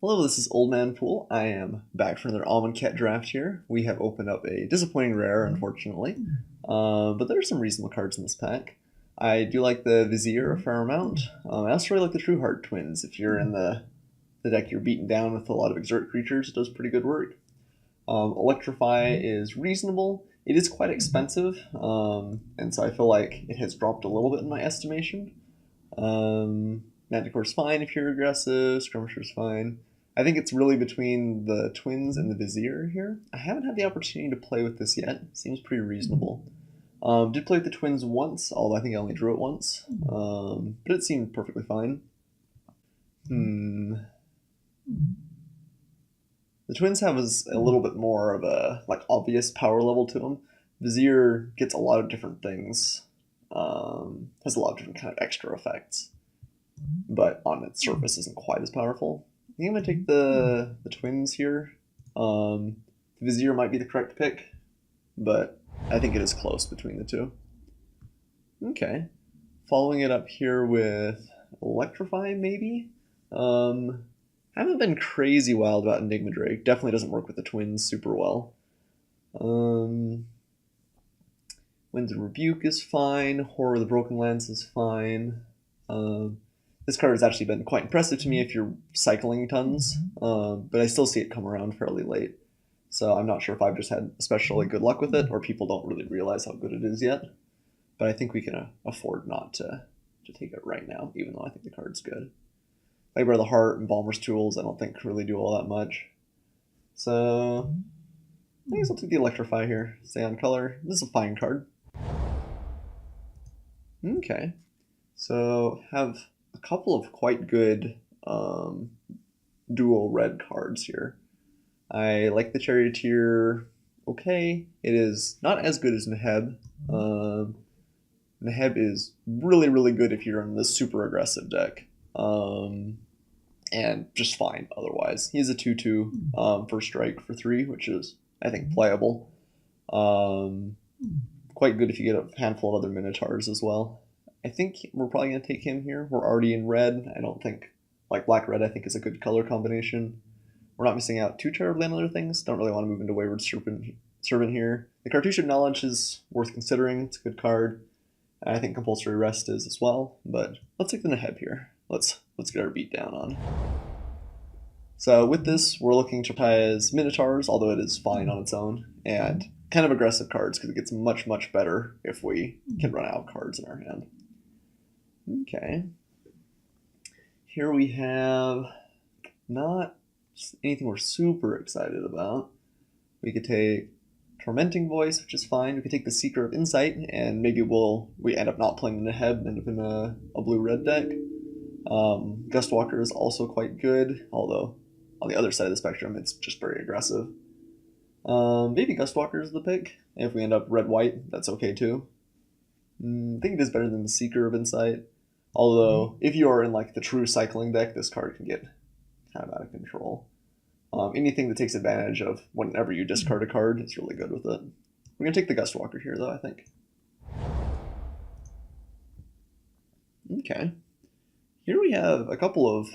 Hello, this is Old Man Poole. I am back for another Amonkhet draft here. We have opened up a disappointing rare, unfortunately, but there are some reasonable cards in this pack. I do like the Vizier a fair amount. I also really like the True Heart Twins. If you're in the deck you're beaten down with a lot of exert creatures, it does pretty good work. Electrify is reasonable. It is quite expensive, and so I feel like it has dropped a little bit in my estimation. Manticore's fine if you're aggressive, Skirmisher's fine. I think it's really between the Twins and the Vizier here. I haven't had the opportunity to play with this yet. Seems pretty reasonable. Did play with the Twins once, although I think I only drew it once. But it seemed perfectly fine. The Twins have a little bit more of a obvious power level to them. Vizier gets a lot of different things. Has a lot of different kind of extra effects, but on its surface isn't quite as powerful. I think I'm gonna take the Twins here. The Vizier might be the correct pick, but I think it is close between the two. Okay, following it up here with Electrify, maybe. I haven't been crazy wild about Enigma Drake. Definitely doesn't work with the Twins super well. Winds and Rebuke is fine. Horror of the Broken Lands is fine. This card has actually been quite impressive to me if you're cycling tons, but I still see it come around fairly late. So I'm not sure if I've just had especially good luck with it, or people don't really realize how good it is yet. But I think we can afford not to take it right now, even though I think the card's good. Labor of the Heart and Balmer's Tools I don't think really do all that much. So I guess I'll take the Electrify here. Stay on color. This is a fine card. Okay. So have a couple of quite good dual red cards here. I like the Charioteer. Okay. It is not as good as Neheb. Neheb is really, really good if you're in the super aggressive deck. And just fine otherwise. He's a 2/2 for strike for 3, which is, I think, playable. Quite good if you get a handful of other Minotaurs as well. I think we're probably going to take him here. We're already in red. I don't think, black-red I think is a good color combination. We're not missing out too terribly on other things. Don't really want to move into Wayward Serpent here. The Cartouche of Knowledge is worth considering. It's a good card. And I think Compulsory Rest is as well, but let's take the Neheb here. Let's get our beat down on. So with this, we're looking to play as Minotaurs, although it is fine on its own, and kind of aggressive cards because it gets much, much better if we can run out of cards in our hand. Okay. Here we have not anything we're super excited about. We could take Tormenting Voice, which is fine. We could take the Seeker of Insight, and maybe we end up not playing the Neheb and end up in a blue-red deck. Gustwalker is also quite good, although on the other side of the spectrum, it's just very aggressive. Maybe Gustwalker is the pick. If we end up red-white, that's okay too. I think it is better than the Seeker of Insight. Although, if you are in the true cycling deck, this card can get kind of out of control. Anything that takes advantage of whenever you discard a card is really good with it. We're going to take the Gustwalker here, though, I think. Okay. Here we have a couple of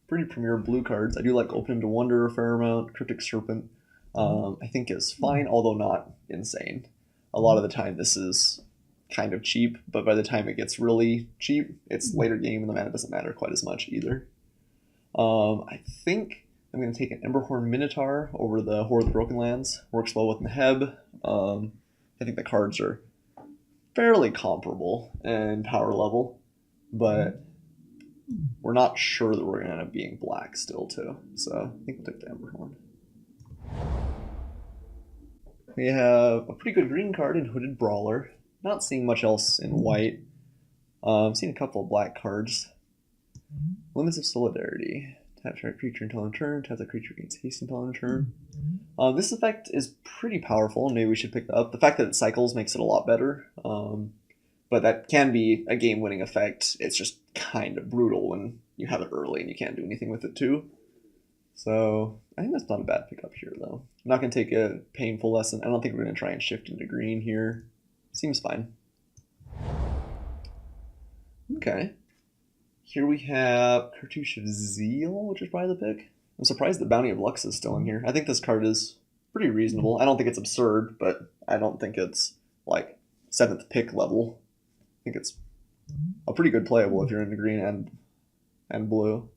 pretty premier blue cards. I do like Open to Wonder a fair amount. Cryptic Serpent I think is fine, although not insane. A lot of the time this is kind of cheap, but by the time it gets really cheap, it's later game and the mana doesn't matter quite as much either. I think I'm going to take an Emberhorn Minotaur over the Horror of the Broken Lands. Works well with Neheb. I think the cards are fairly comparable in power level, but we're not sure that we're going to end up being black still too. So I think we'll take the Emberhorn. We have a pretty good green card in Hooded Brawler. Not seeing much else in white. I've seen a couple of black cards. Limits of Solidarity. Tap target creature until end turn. Tap the creature gains haste until end turn. This effect is pretty powerful, and maybe we should pick that up. The fact that it cycles makes it a lot better. But that can be a game-winning effect. It's just kind of brutal when you have it early and you can't do anything with it too. So I think that's not a bad pickup here, though. I'm not going to take a painful lesson. I don't think we're going to try and shift into green here. Seems fine. Okay. Here we have Cartouche of Zeal, which is probably the pick. I'm surprised the Bounty of Lux is still in here. I think this card is pretty reasonable. I don't think it's absurd, but I don't think it's like 7th pick level. I think it's a pretty good playable if you're into green and blue.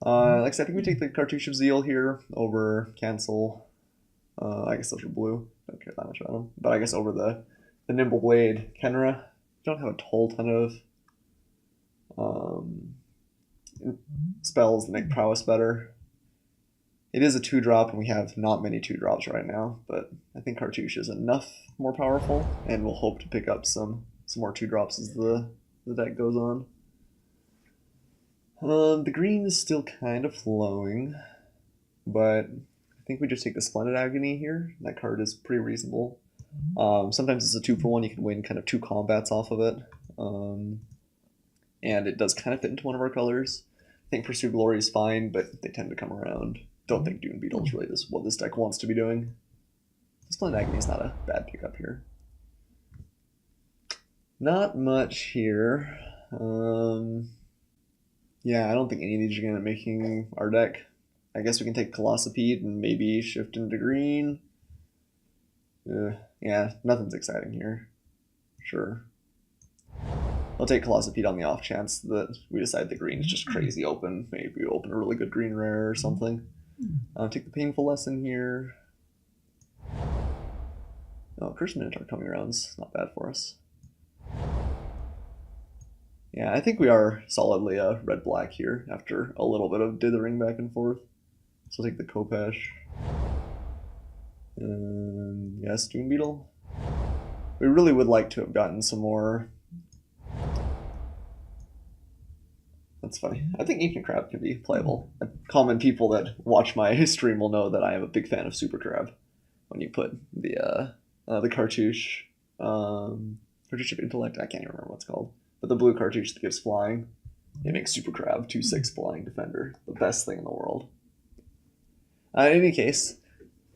Like I said, I think we take the Cartouche of Zeal here over Cancel. I guess those are blue. Don't care that much about them. But I guess over the Nimble Blade Kenra. Don't have a whole ton of spells that make prowess better. It is a 2-drop, and we have not many 2-drops right now, but I think Cartouche is enough more powerful, and we'll hope to pick up some more 2-drops as the deck goes on. The green is still kind of flowing, but I think we just take the Splendid Agony here. That card is pretty reasonable. Sometimes it's a 2-for-1, you can win kind of 2 combats off of it. And it does kind of fit into one of our colors. I think Pursue Glory is fine, but they tend to come around. Don't think Dune Beetle is really what this deck wants to be doing. Splendid Agony is not a bad pickup here. Not much here. Yeah, I don't think any of these are going to end up making our deck. I guess we can take Colossopede and maybe shift into green. Yeah, nothing's exciting here. Sure. I'll take Colossopede on the off chance that we decide the green is just crazy open. Maybe we open a really good green rare or something. Take the Painful Lesson here. Oh, Cursed Minotaur coming around's not bad for us. Yeah, I think we are solidly a red-black here after a little bit of dithering back and forth. So I'll take the Khopesh. And yes, Dune Beetle. We really would like to have gotten some more. That's funny. I think Ancient Crab can be playable. Common people that watch my stream will know that I am a big fan of Super Crab. When you put the cartouche, cartouche of Intellect, I can't even remember what it's called, but the blue cartouche that gives flying, it makes Super Crab 2/6 flying defender, the best thing in the world. In any case,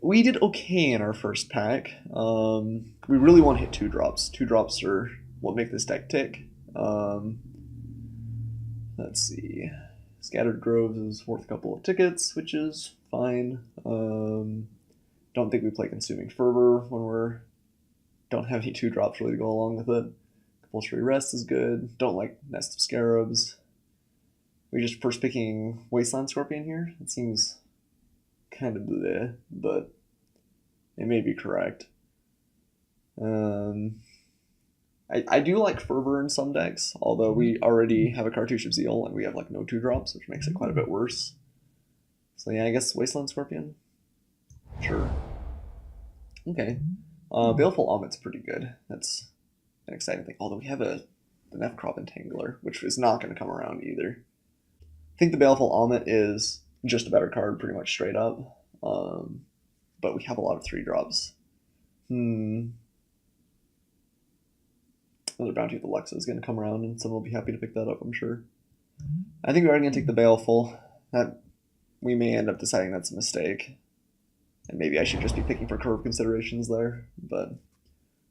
we did okay in our first pack. We really want to hit 2-drops. 2-drops are what make this deck tick. Let's see. Scattered Groves is worth a couple of tickets, which is fine. Don't think we play Consuming Fervor when we're don't have any 2-drops really to go along with it. Compulsory Rest is good. Don't like Nest of Scarabs. We just first picking Wasteland Scorpion here. It seems kind of bleh, but it may be correct. I do like Fervor in some decks, although we already have a Cartouche of Zeal and we have like no 2-drops, which makes it quite a bit worse. So yeah, I guess Wasteland Scorpion? Sure. Okay. Baleful Ommit's pretty good. That's an exciting thing. Although we have the Nefcrop Entangler, which is not going to come around either. I think the Baleful Omit is just a better card, pretty much straight up. But we have a lot of 3-drops. Another Bounty of the Lux is going to come around, and someone will be happy to pick that up, I'm sure. I think we're already going to take the Baleful. That we may end up deciding that's a mistake. And maybe I should just be picking for curve considerations there. But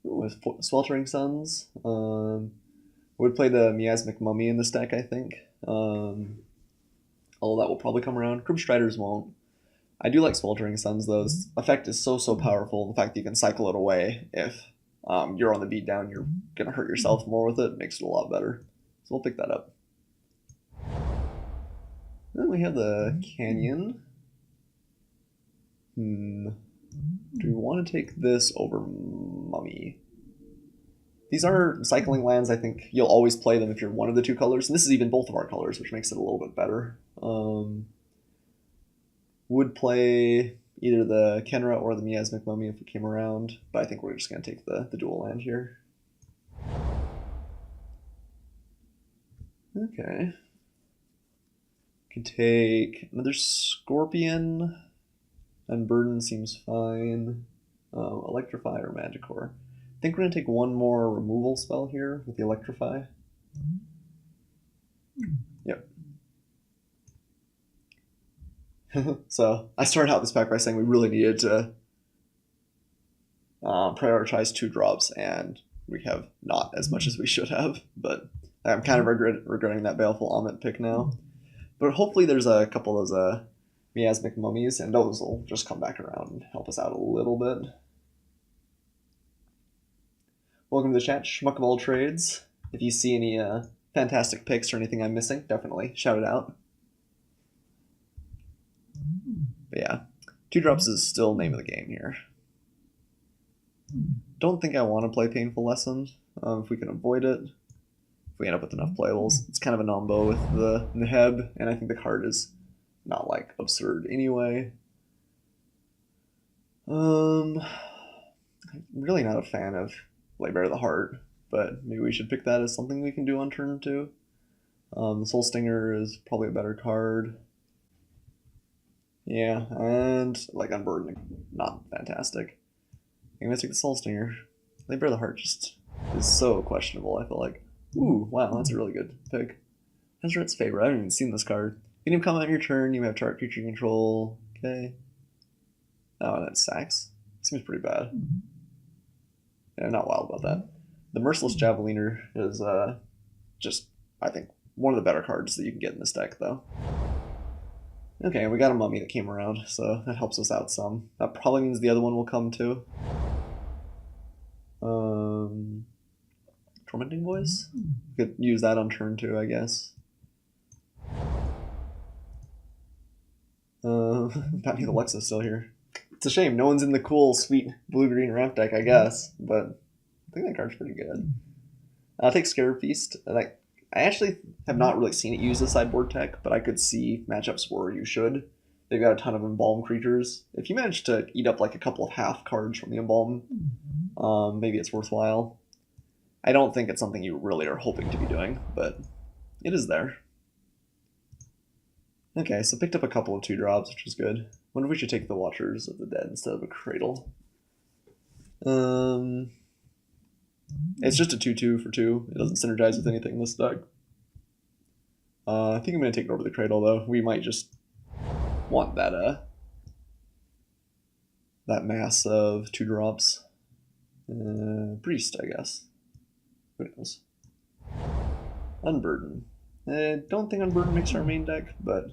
with Sweltering Suns, would play the Miasmic Mummy in this deck, I think. Although that will probably come around. Crypt Striders won't. I do like Sweltering Suns, though. This effect is so powerful. The fact that you can cycle it away if you're on the beatdown, you're going to hurt yourself more with it. Makes it a lot better. So we'll pick that up. Then we have the Canyon. Do we want to take this over Mummy? These are cycling lands. I think you'll always play them if you're one of the 2 colors. And this is even both of our colors, which makes it a little bit better. Would play either the Kenra or the Miasmic Mummy if it came around, but I think we're just going to take the dual land here. Okay. Could take another Scorpion. Unburden seems fine. Electrify or Manticore. I think we're going to take one more removal spell here with the Electrify. Yep. So I started out this pack by saying we really needed to prioritize 2-drops, and we have not as much as we should have, but I'm kind of regretting that Baleful Amonkhet pick now. But hopefully there's a couple of those miasmic mummies, and those will just come back around and help us out a little bit. Welcome to the chat, Schmuck of all trades. If you see any fantastic picks or anything I'm missing, definitely shout it out. But yeah, 2-drops is still name of the game here. Don't think I want to play Painful Lesson if we can avoid it. If we end up with enough playables. It's kind of a nombo with the Neheb, and I think the card is not like absurd anyway. I'm really not a fan of Lightbearer of the Heart, but maybe we should pick that as something we can do on turn 2. The Soul Stinger is probably a better card. Yeah, and like Unburdening, not fantastic. I'm gonna take the Soul Stinger. Lightbearer of the Heart just is so questionable, I feel like. Ooh, wow, that's a really good pick. Hezret's Favor, I haven't even seen this card. You can come on your turn, you have target creature control. Okay. Oh, and that sacks. Seems pretty bad. Yeah, I'm not wild about that. The Merciless Javeliner is just, I think, one of the better cards that you can get in this deck, though. Okay, we got a mummy that came around, so that helps us out some. That probably means the other one will come too. Tormenting Voice? Could use that on turn 2, I guess. Bounty the Lux is still here. It's a shame, no one's in the cool, sweet blue-green ramp deck, I guess, but I think that card's pretty good. I'll take Scarab Feast. I actually have not really seen it use a sideboard tech, but I could see matchups where you should. They've got a ton of Embalm creatures. If you manage to eat up like a couple of half cards from the Embalm, maybe it's worthwhile. I don't think it's something you really are hoping to be doing, but it is there. Okay, so picked up a couple of 2-drops, which is good. Wonder if we should take the Watchers of the Dead instead of a Cradle. It's just a 2/2 for 2. It doesn't synergize with anything in this deck. I think I'm going to take it over the Cradle, though. We might just want that that mass of 2-drops. Priest, I guess. Who knows? Unburden. I don't think Unburden makes our main deck, but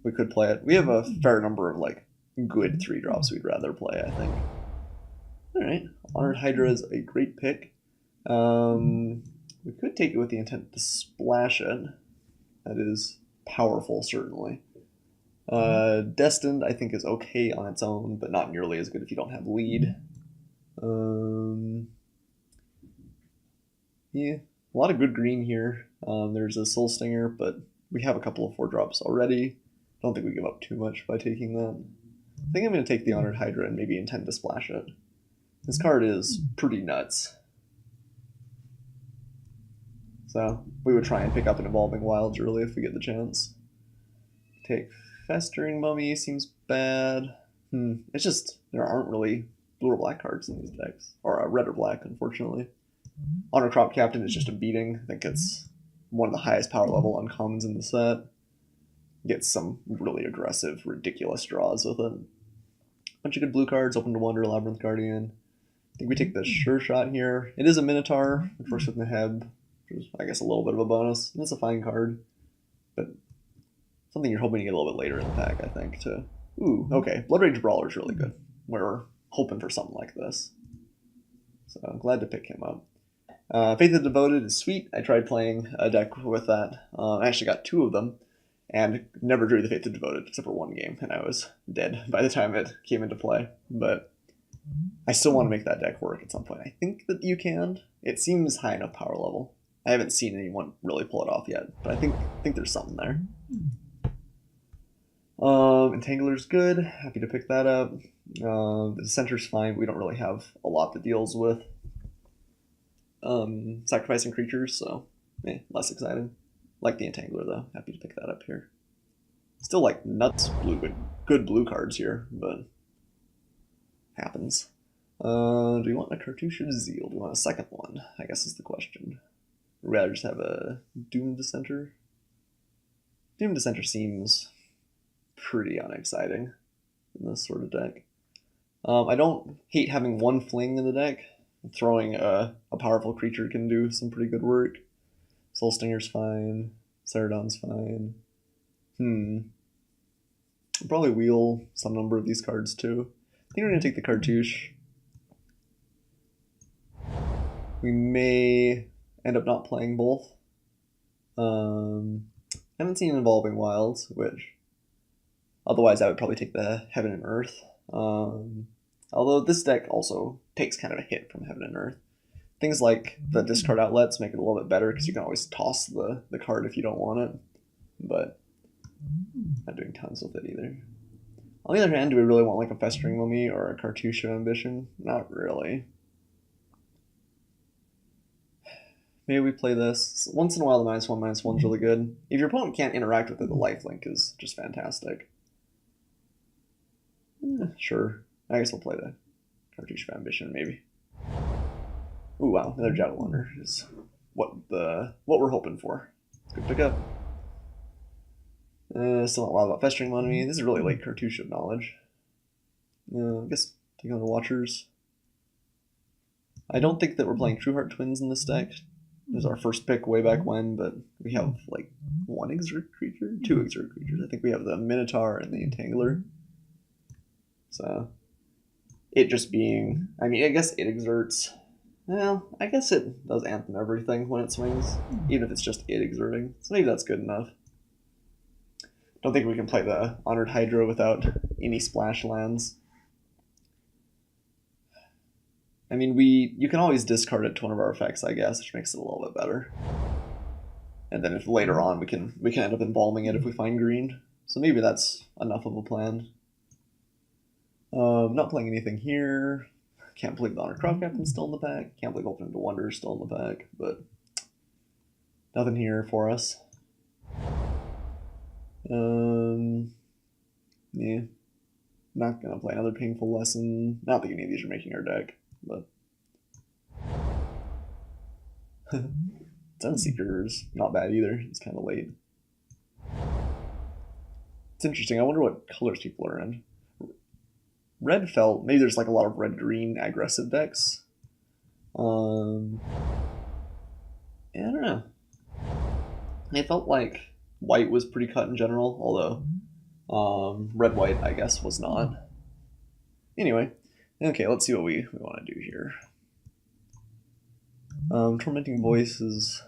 we could play it. We have a fair number of like good 3-drops we'd rather play, I think. Alright, Honored Hydra is a great pick. We could take it with the intent to splash it. That is powerful, certainly. Destined, I think, is okay on its own, but not nearly as good if you don't have lead. Yeah, a lot of good green here. There's a Soul Stinger, but we have a couple of 4-drops already. Don't think we give up too much by taking that. I think I'm going to take the Honored Hydra and maybe intend to splash it. This card is pretty nuts. So we would try and pick up an Evolving Wilds early if we get the chance. Take Festering Mummy, seems bad. It's just, there aren't really blue or black cards in these decks. Or red or black, unfortunately. Honor Crop Captain is just a beating. I think it's one of the highest power level uncommons in the set. Gets some really aggressive, ridiculous draws with it. Bunch of good blue cards, Open to Wonder, Labyrinth Guardian. I think we take the Sure Shot here. It is a Minotaur, which works with Neheb, which is, I guess, a little bit of a bonus. And it's a fine card, but something you're hoping to get a little bit later in the pack, I think. Ooh, okay. Blood Rage Brawler is really good. We're hoping for something like this. So I'm glad to pick him up. Faith of the Devoted is sweet. I tried playing a deck with that. I actually got 2 of them, and never drew the Faith of the Devoted except for 1 game, and I was dead by the time it came into play. But I still want to make that deck work at some point. I think that you can. It seems high enough power level. I haven't seen anyone really pull it off yet, but I think there's something there. Entangler's good. Happy to pick that up. The Dissenter's fine. We don't really have a lot that deals with sacrificing creatures, so less exciting. Like the Entangler, though. Happy to pick that up here. Still like nuts blue, but good blue cards here, but happens. Do we want a Cartouche of Zeal? Do we want a second one? I guess is the question. I'd rather just have a Doom Dissenter. Doom Dissenter seems pretty unexciting in this sort of deck. I don't hate having 1 fling in the deck. Throwing a powerful creature can do some pretty good work. Soul Stinger's fine. Ceradon's fine. We'll probably wheel some number of these cards too. I think we're going to take the Cartouche. We may end up not playing both. Haven't seen Evolving Wilds, which otherwise I would probably take the Heaven and Earth. Although this deck also takes kind of a hit from Heaven and Earth. Things like the discard outlets make it a little bit better because you can always toss the card if you don't want it. But not doing tons with it either. On the other hand, do we really want like a Festering Mummy or a Cartouche of Ambition? Not really. Maybe we play this. Once in a while, the -1/-1 is really good. If your opponent can't interact with it, the lifelink is just fantastic. Sure. I guess we'll play the Cartouche of Ambition, maybe. Ooh, wow. Another Javeliner is what we're hoping for. It's a good pickup. Still not wild about Festering Mummy. This is really late Cartouche of Knowledge. I guess take on the Watchers. I don't think that we're playing Trueheart Twins in this deck. It was our first pick way back when, but we have like one Exert creature? Two Exert creatures. I think we have the Minotaur and the Entangler. So, it just being, I mean, I guess it exerts. Well, I guess it does Anthem everything when it swings, even if it's just it exerting. So maybe that's good enough. Don't think we can play the Honored Hydra without any splash lands. I mean, you can always discard it to one of our effects, I guess, which makes it a little bit better. And then if later on we can end up embalming it if we find green. So maybe that's enough of a plan. Not playing anything here. Can't believe the Honored Crop Captain's still in the pack. Can't believe Open to Wonder is still in the pack, but nothing here for us. Yeah. Not gonna play another Painful Lesson. Not that any of these are making our deck, but Sunseeker's not bad either. It's kind of late. It's interesting. I wonder what colors people are in. Red felt, maybe there's like a lot of red-green aggressive decks. Yeah, I don't know. It felt like white was pretty cut in general, although red-white, I guess, was not. Anyway, okay, let's see what we want to do here. Tormenting Voice is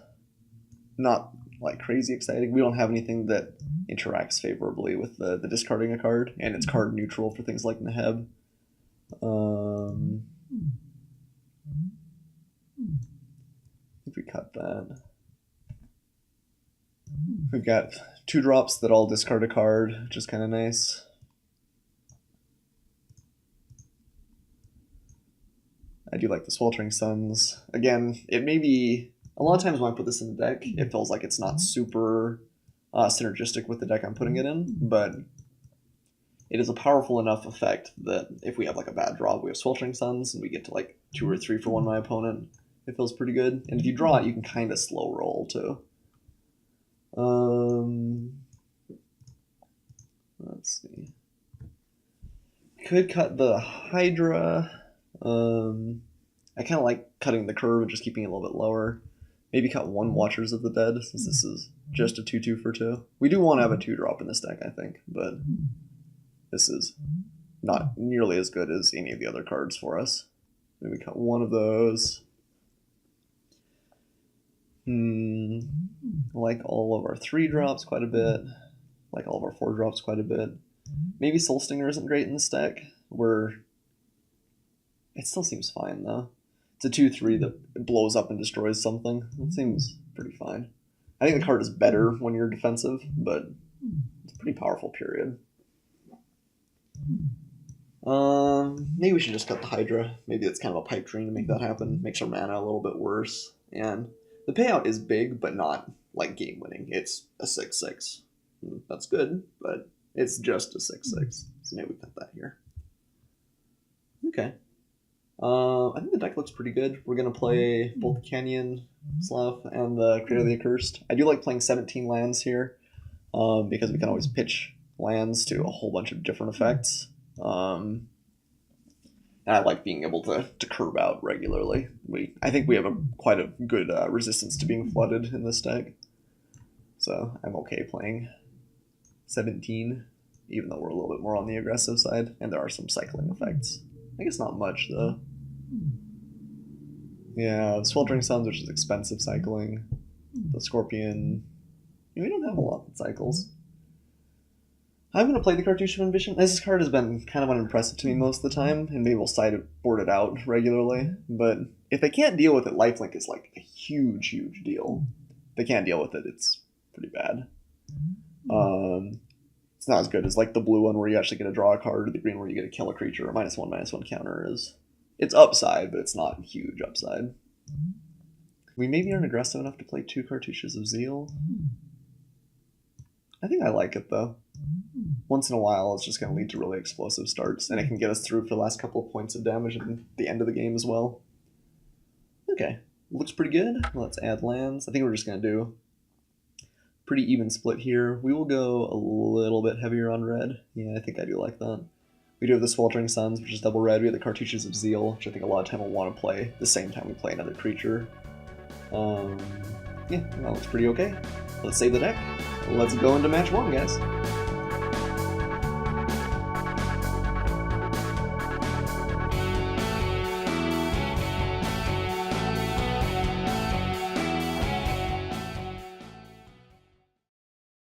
not like crazy exciting. We don't have anything that interacts favorably with the discarding a card, and it's card neutral for things like Neheb. I think we cut that. We've got 2-drops that all discard a card, which is kind of nice. I do like the Sweltering Suns. Again, it may be, a lot of times when I put this in the deck, it feels like it's not super synergistic with the deck I'm putting it in, but it is a powerful enough effect that if we have like a bad draw, we have Sweltering Suns, and we get to like 2 or 3 for 1 my opponent, it feels pretty good. And if you draw it, you can kind of slow roll too. Let's see. Could cut the Hydra. I kind of like cutting the curve and just keeping it a little bit lower. Maybe cut 1 Watchers of the Dead, since this is just a 2/2 for 2. We do want to have a 2-drop in this deck, I think, but this is not nearly as good as any of the other cards for us. Maybe cut 1 of those. I like all of our 3-drops quite a bit. I like all of our 4-drops quite a bit. Maybe Soul Stinger isn't great in this deck. It still seems fine, though. It's a 2/3 that blows up and destroys something. It seems pretty fine. I think the card is better when you're defensive, but it's a pretty powerful period. Maybe we should just cut the Hydra. Maybe it's kind of a pipe dream to make that happen. Makes our mana a little bit worse. And the payout is big, but not like game winning. It's a 6/6. That's good, but it's just a 6/6. So maybe we cut that here. Okay. I think the deck looks pretty good. We're going to play both the Canyon Slough and the Creator of the Accursed. I do like playing 17 lands here, because we can always pitch lands to a whole bunch of different effects. And And I like being able to curve out regularly. I think we have quite a good resistance to being flooded in this deck. So I'm okay playing 17, even though we're a little bit more on the aggressive side. And there are some cycling effects. I guess not much, though. Yeah, Sweltering Suns, which is expensive cycling. The Scorpion. We don't have a lot that cycles. I'm going to play the Cartouche of Ambition. This card has been kind of unimpressive to me most of the time, and maybe we'll sideboard it out regularly. But if they can't deal with it, lifelink is like a huge, huge deal. If they can't deal with it, it's pretty bad. It's not as good as like the blue one where you actually get to draw a card, or the green where you get to kill a creature. A -1/-1 counter is... It's upside, but it's not huge upside. We maybe aren't aggressive enough to play 2 Cartouches of Zeal. I think I like it, though. Once in a while, it's just going to lead to really explosive starts, and it can get us through for the last couple of points of damage at the end of the game as well. Okay, looks pretty good. Let's add lands. I think we're just going to do pretty even split here. We will go a little bit heavier on red. Yeah, I think I do like that. We do have the Sweltering Suns, which is double red. We have the Cartouches of Zeal, which I think a lot of time we'll want to play the same time we play another creature. Yeah, that looks pretty okay. Let's save the deck. Let's go into match 1, guys.